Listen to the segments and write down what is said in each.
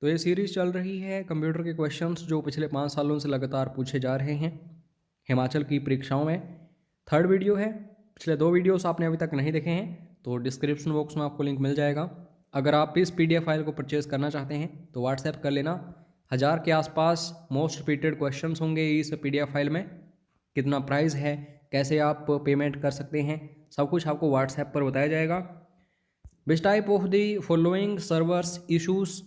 तो ये सीरीज़ चल रही है कंप्यूटर के क्वेश्चंस जो पिछले 5 सालों से लगातार पूछे जा रहे हैं हिमाचल की परीक्षाओं में। थर्ड वीडियो है। पिछले 2 वीडियोस आपने अभी तक नहीं देखे हैं तो डिस्क्रिप्शन बॉक्स में आपको लिंक मिल जाएगा। अगर आप इस PDF फाइल को परचेज़ करना चाहते हैं तो व्हाट्सएप कर लेना। 1000 के आसपास मोस्ट रिपीटेड क्वेश्चंस होंगे इस PDF फाइल में। कितना प्राइस है, कैसे आप पेमेंट कर सकते हैं, सब कुछ आपको व्हाट्सएप पर बताया जाएगा। Which type of the following servers issues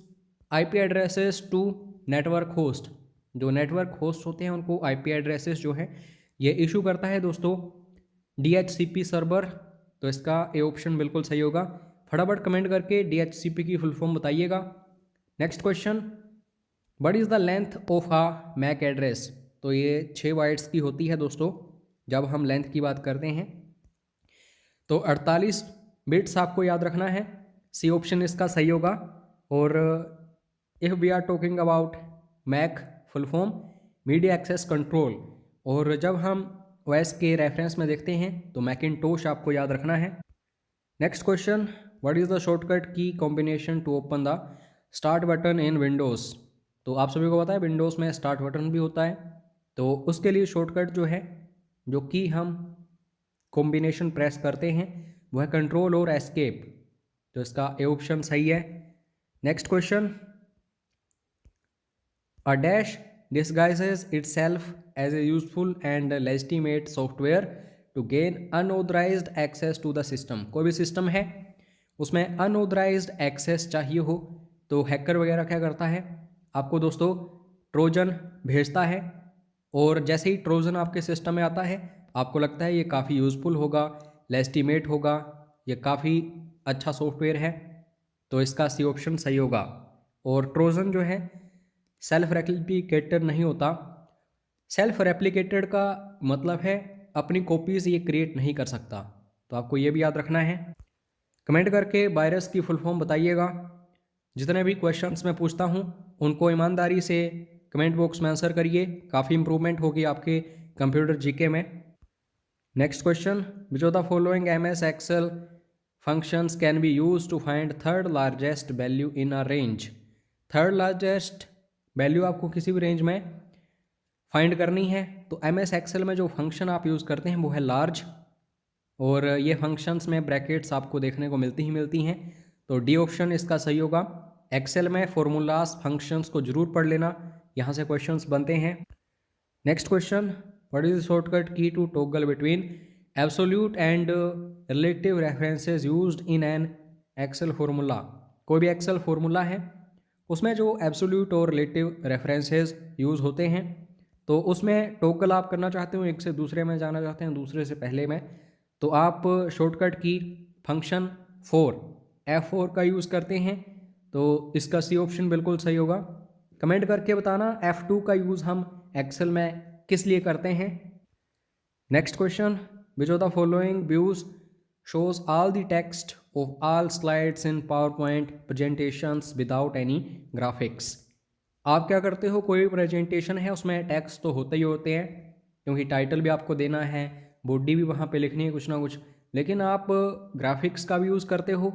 IP addresses to network host. जो नेटवर्क होस्ट होते हैं उनको IP एड्रेसेस जो है ये इशू करता है दोस्तों DHCP सर्वर। तो इसका ए ऑप्शन बिल्कुल सही होगा। फटाफट कमेंट करके DHCP की फुल फॉर्म बताइएगा। Next question, what is the length of a MAC address. तो ये 6 बाइट्स की होती है दोस्तों जब हम लेंथ की बात करते हैं। तो 48 बिट्स आपको याद रखना है। सी ऑप्शन इसका सही होगा। और if we are talking about MAC full form media access control. और जब हम OS के रेफरेंस में देखते हैं तो मैकिंटोश आपको याद रखना है। Next question, what is the shortcut key combination to open the start button in Windows. तो आप सभी को पता है विंडोज़ में स्टार्ट बटन भी होता है। तो उसके लिए शॉर्टकट जो है जो कि हम कॉम्बिनेशन प्रेस करते हैं वो है कंट्रोल और एस्केप। तो इसका ए ऑप्शन सही है। Next question, A dash disguises itself as a useful and legitimate software to gain unauthorized access to the system। कोई भी सिस्टम है उसमें unauthorized access चाहिए हो तो हैकर वगैरह क्या करता है, आपको दोस्तों ट्रोजन भेजता है। और जैसे ही ट्रोजन आपके सिस्टम में आता है आपको लगता है ये काफ़ी यूज़फुल होगा, लेजिटिमेट होगा, ये काफ़ी अच्छा सॉफ्टवेयर है। तो इसका सी ऑप्शन सही होगा। और ट्रोजन जो है सेल्फ रेप्लिकेटेड नहीं होता। सेल्फ रेप्लिकेटेड का मतलब है अपनी कॉपीज़ ये क्रिएट नहीं कर सकता। तो आपको ये भी याद रखना है। कमेंट करके वायरस की फुल फॉर्म बताइएगा। जितने भी क्वेश्चंस मैं पूछता हूँ उनको ईमानदारी से कमेंट बॉक्स में आंसर करिए, काफ़ी इंप्रूवमेंट होगी आपके कंप्यूटर जीके में। Next question, which of the following MS Excel functions can be used to find third largest value in a range। Third largest value आपको किसी भी रेंज में फाइंड करनी है तो MS Excel में जो फंक्शन आप यूज़ करते हैं वो है लार्ज। और ये फंक्शंस में ब्रैकेट्स आपको देखने को मिलती हैं। तो डी ऑप्शन इसका सही होगा। एक्सेल में फॉर्मूलाज फंक्शंस को जरूर पढ़ लेना, यहाँ से क्वेश्चंस बनते हैं। Next question, what is the shortcut key to toggle between absolute and relative references used in an Excel formula. कोई भी एक्सेल फॉर्मूला है उसमें जो एब्सोल्यूट और रिलेटिव रेफरेंसेस यूज़ होते हैं तो उसमें टॉगल आप करना चाहते हो, एक से दूसरे में जाना चाहते हैं दूसरे से पहले में, तो आप शॉर्टकट की फंक्शन 4 F4 का यूज़ करते हैं। तो इसका सी ऑप्शन बिल्कुल सही होगा। कमेंट करके बताना F2 का यूज़ हम एक्सेल में किस लिए करते हैं। Next question, which of the following views shows all the text of all slides in PowerPoint presentations without any graphics। आप क्या करते हो, कोई प्रेजेंटेशन है उसमें टेक्स्ट तो होते ही होते हैं क्योंकि टाइटल भी आपको देना है, बॉडी भी वहाँ पे लिखनी है कुछ ना कुछ, लेकिन आप ग्राफिक्स का भी यूज़ करते हो।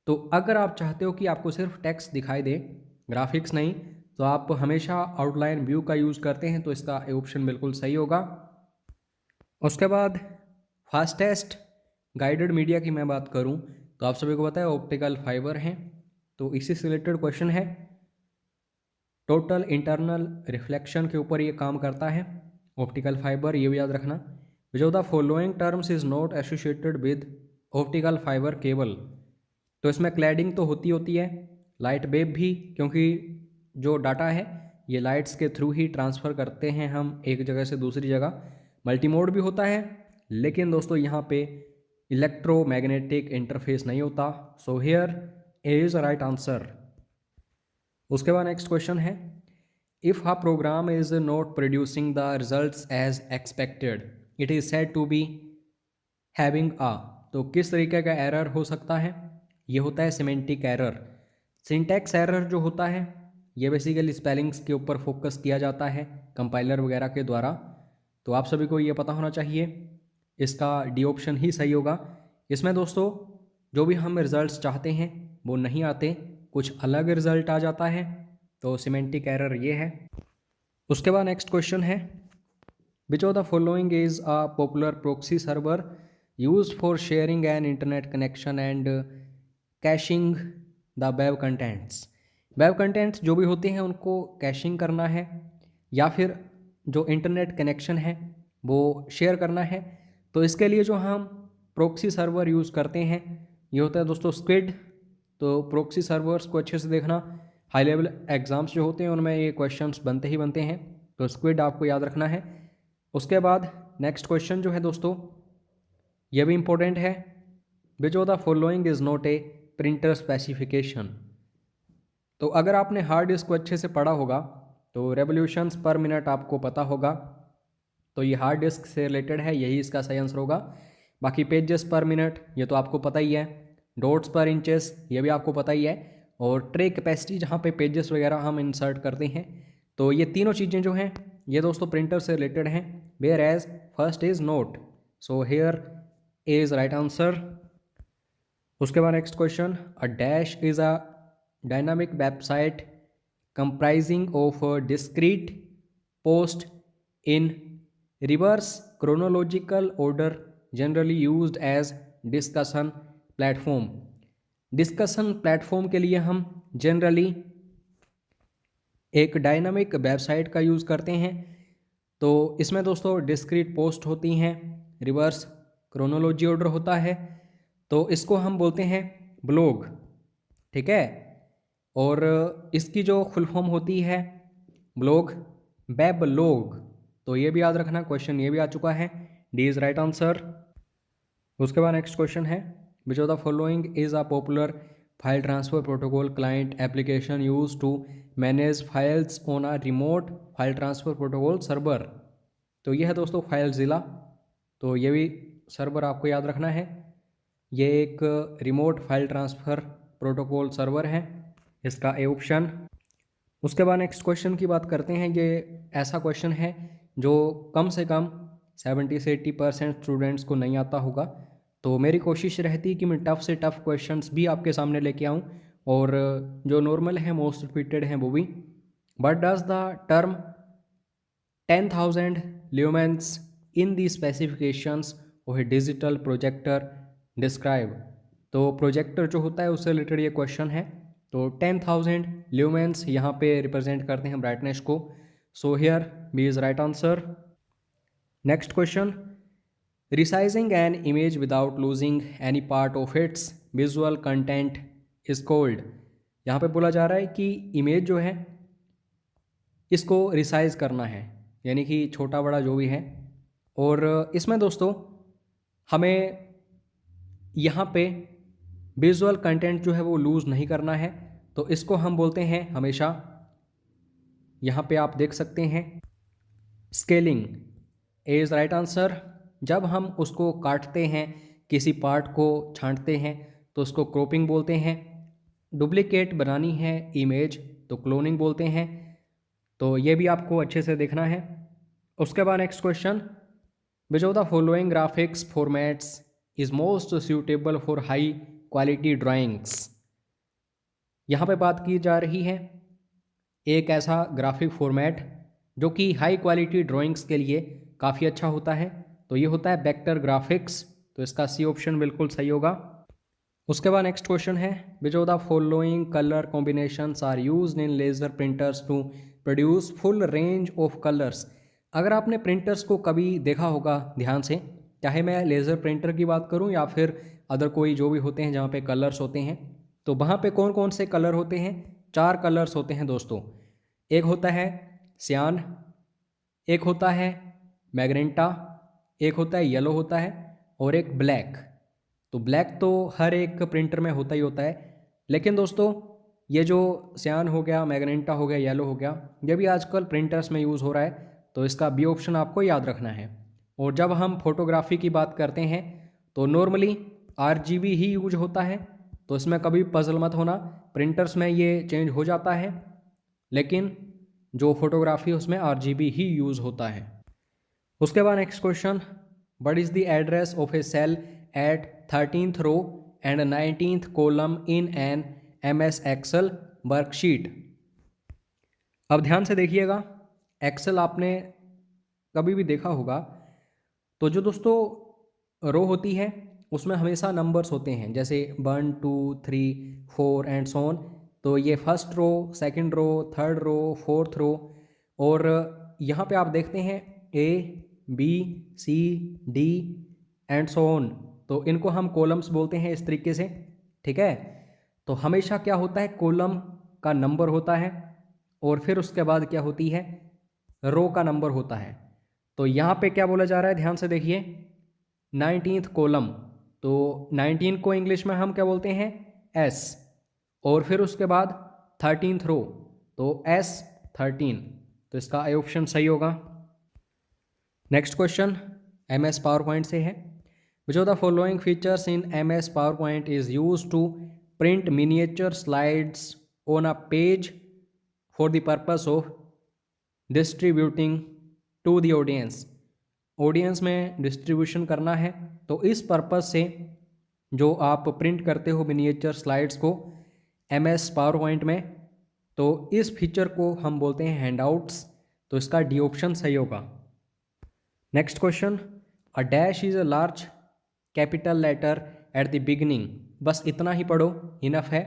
तो अगर आप चाहते हो कि आपको सिर्फ टेक्स्ट दिखाई दे, ग्राफिक्स नहीं, तो आप हमेशा आउटलाइन व्यू का यूज़ करते हैं। तो इसका ऑप्शन बिल्कुल सही होगा। उसके बाद फास्टेस्ट गाइडेड मीडिया की मैं बात करूं तो आप सभी को पता है ऑप्टिकल फाइबर हैं। तो इसी से रिलेटेड क्वेश्चन है। टोटल इंटरनल रिफ्लेक्शन के ऊपर ये काम करता है ऑप्टिकल फाइबर, ये भी याद रखना। विच of the following terms is not associated with optical fibre cable. तो इसमें क्लैडिंग तो होती है, लाइट वेव भी, क्योंकि जो डाटा है ये लाइट्स के थ्रू ही ट्रांसफ़र करते हैं हम एक जगह से दूसरी जगह। मल्टीमोड भी होता है, लेकिन दोस्तों यहाँ पे इलेक्ट्रोमैग्नेटिक इंटरफेस नहीं होता। So here is right answer. उसके बाद नेक्स्ट क्वेश्चन है, if a program is not producing the results as expected it is said to be having a. तो किस तरीके का एरर हो सकता है, ये होता है सिमेंटिक एरर। सिंटैक्स एरर जो होता है ये बेसिकली स्पेलिंग्स के ऊपर फोकस किया जाता है कंपाइलर वगैरह के द्वारा। तो आप सभी को ये पता होना चाहिए, इसका डी ऑप्शन ही सही होगा। इसमें दोस्तों जो भी हम रिजल्ट्स चाहते हैं वो नहीं आते, कुछ अलग रिजल्ट आ जाता है, तो सिमेंटिक एरर ये है। उसके बाद नेक्स्ट क्वेश्चन है, which of the following is a popular proxy server used for sharing an internet connection and caching the web contents. Web contents जो भी होते हैं उनको कैशिंग करना है या फिर जो इंटरनेट कनेक्शन है वो शेयर करना है, तो इसके लिए जो हम प्रॉक्सी सर्वर यूज़ करते हैं ये होता है दोस्तों स्क्विड। तो प्रॉक्सी सर्वर्स को अच्छे से देखना, हाई लेवल एग्ज़ाम्स जो होते हैं उनमें ये क्वेश्चंस बनते ही बनते हैं, तो स्क्विड आपको याद रखना है। उसके बाद नेक्स्ट क्वेश्चन जो है दोस्तों ये भी इम्पोर्टेंट है, which of the following is not a printer specification. तो अगर आपने हार्ड डिस्क को अच्छे से पढ़ा होगा तो रेवोल्यूशंस पर मिनट आपको पता होगा, तो ये हार्ड डिस्क से रिलेटेड है, यही इसका सही आंसर होगा। बाकी पेजेस पर मिनट ये तो आपको पता ही है, डॉट्स पर इंचेस ये भी आपको पता ही है, और ट्रे कैपेसिटी जहाँ पे पेजेस वगैरह हम इंसर्ट करते हैं, तो ये तीनों चीज़ें जो हैं ये दोस्तों प्रिंटर से रिलेटेड हैं। Whereas first is note, so here is right answer. उसके बाद next question, a dash is a dynamic website comprising of a discrete post in reverse chronological order generally used as discussion platform। Discussion platform के लिए हम generally एक dynamic website का use करते हैं, तो इसमें दोस्तों डिस्क्रीट पोस्ट होती हैं, रिवर्स क्रोनोलॉजी ऑर्डर होता है, तो इसको हम बोलते हैं ब्लॉग, ठीक है। और इसकी जो फुल फॉर्म होती है ब्लॉग, वेबलॉग, तो ये भी याद रखना, क्वेश्चन ये भी आ चुका है, डी इज़ राइट आंसर। उसके बाद नेक्स्ट क्वेश्चन है, which of the following is a popular file transfer protocol client application use to manage files on a remote file transfer protocol server. तो ये है दोस्तों फाइलज़िला, तो ये भी सर्वर आपको याद रखना है, ये एक remote file transfer protocol server है, इसका ए ऑप्शन। उसके बाद नेक्स्ट क्वेश्चन की बात करते हैं, ये ऐसा क्वेश्चन है जो कम से कम 70 से 80% स्टूडेंट्स को नहीं आता होगा, तो मेरी कोशिश रहती कि मैं टफ़ से टफ़ क्वेश्चंस भी आपके सामने लेके आऊँ और जो नॉर्मल है मोस्ट रिपीटेड हैं वो भी। But does the term 10,000 lumens in the specifications of A digital projector describe. तो प्रोजेक्टर जो होता है उससे रिलेटेड ये क्वेश्चन है, तो 10,000 ल्यूमेंस यहाँ पे रिप्रेजेंट करते हैं ब्राइटनेस को, so here B is right answer. Next question, resizing an image without losing any part of its visual content is called. यहाँ पे बोला जा रहा है कि इमेज जो है इसको रिसाइज करना है, यानी कि छोटा बड़ा जो भी है, और इसमें दोस्तों हमें यहाँ पे विजुअल कंटेंट जो है वो लूज़ नहीं करना है, तो इसको हम बोलते हैं हमेशा, यहाँ पे आप देख सकते हैं scaling, A is right answer. जब हम उसको काटते हैं, किसी पार्ट को छांटते हैं तो उसको क्रॉपिंग बोलते हैं, डुप्लीकेट बनानी है इमेज तो क्लोनिंग बोलते हैं, तो ये भी आपको अच्छे से देखना है। उसके बाद next question, which of the following graphics formats is most suitable for high quality drawings. यहाँ पे बात की जा रही है एक ऐसा ग्राफिक फॉर्मेट जो कि हाई क्वालिटी ड्राइंग्स के लिए काफ़ी अच्छा होता है, तो ये होता है वेक्टर ग्राफिक्स, तो इसका सी ऑप्शन बिल्कुल सही होगा। उसके बाद नेक्स्ट क्वेश्चन है, which of the following colour combinations are used in laser printers to produce full range of colours. अगर आपने प्रिंटर्स को कभी देखा होगा ध्यान से, चाहे मैं लेज़र प्रिंटर की बात करूं या फिर अदर कोई जो भी होते हैं जहाँ पे कलर्स होते हैं, तो वहाँ पे कौन कौन से कलर होते हैं? 4 कलर्स होते हैं दोस्तों। एक होता है सियान, एक होता है मैग्रेंटा, एक होता है येलो होता है, और एक ब्लैक। तो ब्लैक तो हर एक प्रिंटर में होता ही होता है, लेकिन दोस्तों ये जो सियान हो गया, मैग्रेंटा हो गया, येलो हो गया, ये भी आजकल प्रिंटर्स में यूज़ हो रहा है, तो इसका बी ऑप्शन आपको याद रखना है। और जब हम फोटोग्राफी की बात करते हैं तो नॉर्मली RGB ही यूज होता है, तो इसमें कभी पजल मत होना, प्रिंटर्स में ये चेंज हो जाता है, लेकिन जो फोटोग्राफी उसमें RGB ही यूज़ होता है। उसके बाद next question, what is the address of a cell at 13th row and 19th column in an MS Excel worksheet. अब ध्यान से देखिएगा, एक्सेल आपने कभी भी देखा होगा तो जो दोस्तों रो होती है उसमें हमेशा नंबर्स होते हैं, जैसे 1 2 3 4 एंड सो ऑन। तो ये first row, second row, third row, fourth row, और यहाँ पे आप देखते हैं A B C D and so on. तो इनको हम कॉलम्स बोलते हैं इस तरीके से, ठीक है। तो हमेशा क्या होता है, कॉलम का नंबर होता है और फिर उसके बाद क्या होती है, रो का नंबर होता है। तो यहाँ पे क्या बोला जा रहा है, ध्यान से देखिए, 19th कॉलम। तो 19 को इंग्लिश में हम क्या बोलते हैं, S, और फिर उसके बाद 13th रो, तो S13। तो इसका ए ऑप्शन सही होगा। Next question MS PowerPoint से है। Which of the following features in MS PowerPoint is use to print miniature slides on a page for the purpose of distributing to the audience. Audience में distribution करना है, तो इस purpose से जो आप प्रिंट करते हो मिनिएचर स्लाइड्स को MS पावर पॉइंट में, तो इस फीचर को हम बोलते हैं हैंडआउट्स। तो इसका डी ऑप्शन सही होगा। Next question, a dash is a large capital letter at the beginning. बस इतना ही पढ़ो, इनफ है।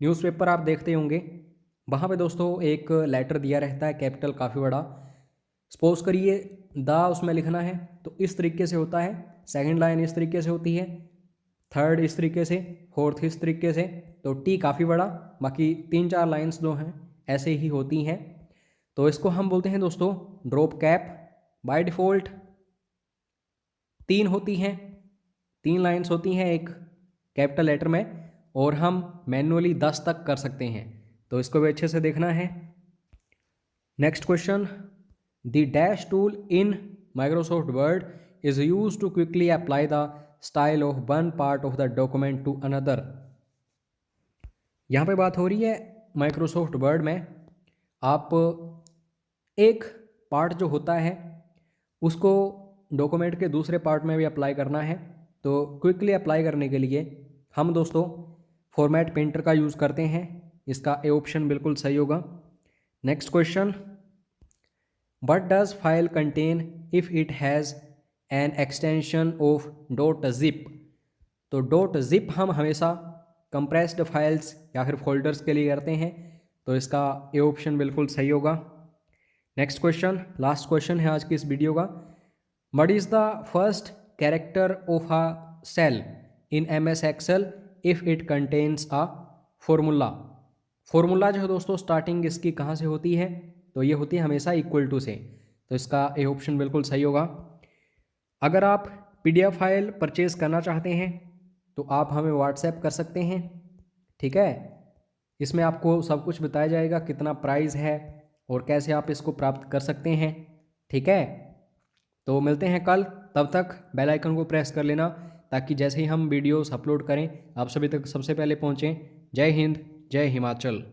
न्यूज़पेपर आप देखते होंगे, वहाँ पे दोस्तों एक लेटर दिया रहता है कैपिटल काफ़ी बड़ा। सपोज करिए द उसमें लिखना है, तो इस तरीके से होता है। सेकंड लाइन इस तरीके से होती है, थर्ड इस तरीके से, फोर्थ इस तरीके से। तो टी काफ़ी बड़ा, बाकी 3-4 लाइंस जो हैं ऐसे ही होती हैं। तो इसको हम बोलते हैं दोस्तों ड्रॉप कैप। बाय डिफ़ॉल्ट 3 होती हैं, 3 लाइंस होती हैं एक कैपिटल लेटर में, और हम मैन्युअली 10 तक कर सकते हैं। तो इसको भी अच्छे से देखना है। Next question, the dash tool in Microsoft Word is use to quickly apply the style of one part of the document to another. यहाँ पे बात हो रही है माइक्रोसॉफ्ट वर्ड में, आप एक पार्ट जो होता है उसको डॉक्यूमेंट के दूसरे पार्ट में भी अप्लाई करना है। तो क्विकली अप्लाई करने के लिए हम दोस्तों फॉर्मेट पेंटर का यूज़ करते हैं। इसका ए ऑप्शन बिल्कुल सही होगा। Next question, what does file contain if it has an extension of dot zip. तो डॉट जिप हम हमेशा कंप्रेस्ड फाइल्स या फिर फोल्डर्स के लिए करते हैं। तो इसका ए ऑप्शन बिल्कुल सही होगा। नेक्स्ट क्वेश्चन, लास्ट क्वेश्चन है आज की इस वीडियो का। What is the first character of a cell in MS Excel if it contains a formula. Formula जो है दोस्तों स्टार्टिंग इसकी कहाँ से होती है, तो ये होती है हमेशा इक्वल टू से। तो इसका ए ऑप्शन बिल्कुल सही होगा। अगर आप PDF फाइल परचेज करना चाहते हैं तो आप हमें व्हाट्सएप कर सकते हैं, ठीक है। इसमें आपको सब कुछ बताया जाएगा, कितना प्राइस है और कैसे आप इसको प्राप्त कर सकते हैं, ठीक है। तो मिलते हैं कल, तब तक बेल आइकन को प्रेस कर लेना ताकि जैसे ही हम वीडियोस अपलोड करें आप सभी तक सबसे पहले पहुंचें। जय हिंद, जय हिमाचल।